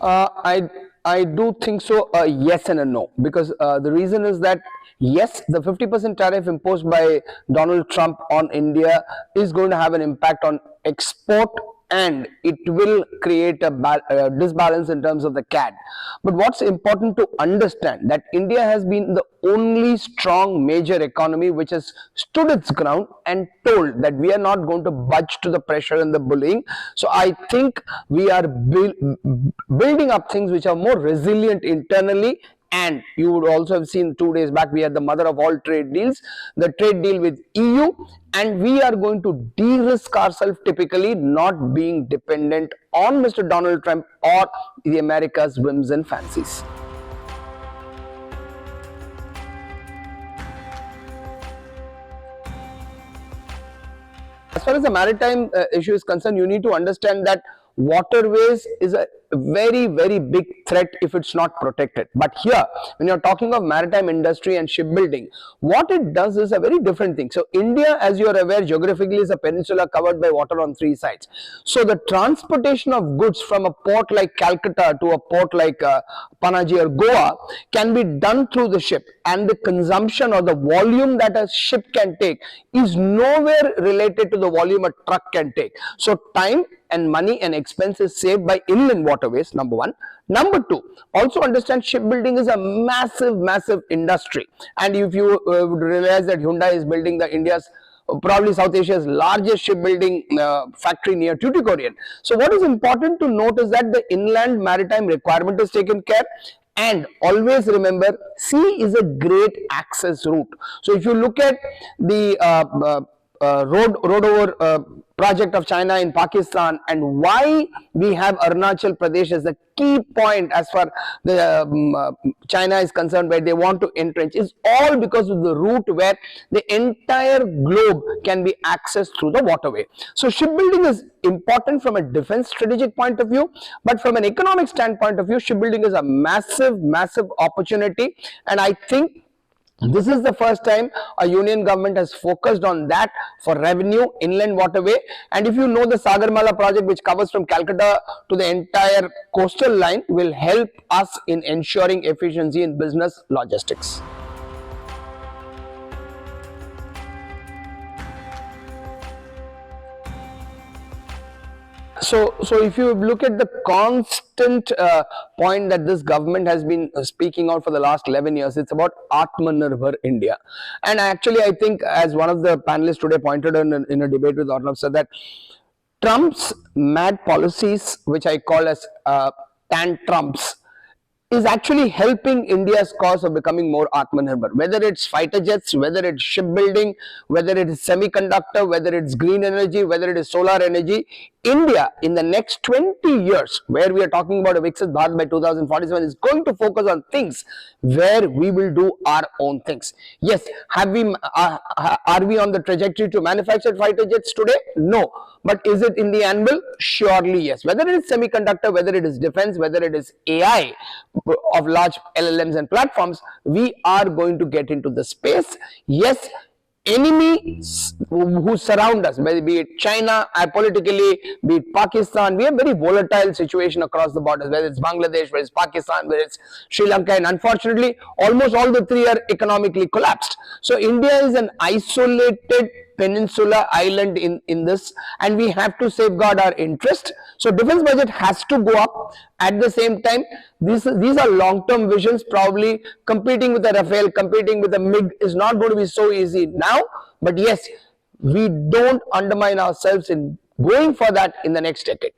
I do think so. Yes and a no, because the reason is that yes, the 50% tariff imposed by Donald Trump on India is going to have an impact on export, and it will create a disbalance in terms of the CAD. But what's important to understand that India has been the only strong major economy which has stood its ground and told that we are not going to budge to the pressure and the bullying. So I think we are building up things which are more resilient internally. And you would also have seen 2 days back we had the mother of all trade deals, the trade deal with EU, and we are going to de-risk ourselves, typically not being dependent on Mr. Donald Trump or the America's whims and fancies. As far as the maritime issue is concerned, you need to understand that waterways is a very big threat if it's not protected. But here, when you're talking of maritime industry and shipbuilding, what it does is a very different thing. So India, as you're aware, geographically is a peninsula covered by water on 3 sides. So the transportation of goods from a port like Calcutta to a port like Panaji or Goa can be done through the ship, and the consumption or the volume that a ship can take is nowhere related to the volume a truck can take. So time and money and expense is saved by inland waterways, number one. Number two, also understand shipbuilding is a massive industry, and if you would realize that Hyundai is building the India's probably South Asia's largest shipbuilding factory near Tuticorin. So what is important to note is that the inland maritime requirement is taken care. And always remember, sea is a great access route. So if you look at the road over project of China in Pakistan, and why we have Arunachal Pradesh as the key point as far the China is concerned, where they want to entrench, is all because of the route where the entire globe can be accessed through the waterway. So shipbuilding is important from a defense strategic point of view, but from an economic standpoint of view, shipbuilding is a massive opportunity. And I think this is the first time a union government has focused on that for revenue, inland waterway. And if you know, the Sagarmala project, which covers from Calcutta to the entire coastal line, will help us in ensuring efficiency in business logistics. So if you look at the constant point that this government has been speaking out for the last 11 years, it's about Aatmanirbhar India. And actually, I think, as one of the panelists today pointed in a debate with Arnav, said that Trump's mad policies, which I call as tantrums, is actually helping India's cause of becoming more Aatmanirbhar. Whether it's fighter jets, whether it's shipbuilding, whether it is semiconductor, whether it's green energy, whether it is solar energy, India in the next 20 years, where we are talking about a Viksit Bharat by 2047, is going to focus on things where we will do our own things. Yes, are we on the trajectory to manufacture fighter jets today? No. But is it in the anvil? Surely yes. Whether it is semiconductor, whether it is defense, whether it is AI of large LLMs and platforms, we are going to get into the space. Yes, enemies who surround us, be it China, politically, be it Pakistan, we have very volatile situation across the borders, whether it's Bangladesh, whether it's Pakistan, whether it's Sri Lanka, and unfortunately, almost all the three are economically collapsed. So India is an isolated peninsula island in this, and we have to safeguard our interest. So defense budget has to go up. At the same time, these are long-term visions. Probably competing with the Rafale, competing with the MiG is not going to be so easy now. But yes, we don't undermine ourselves in going for that in the next decade.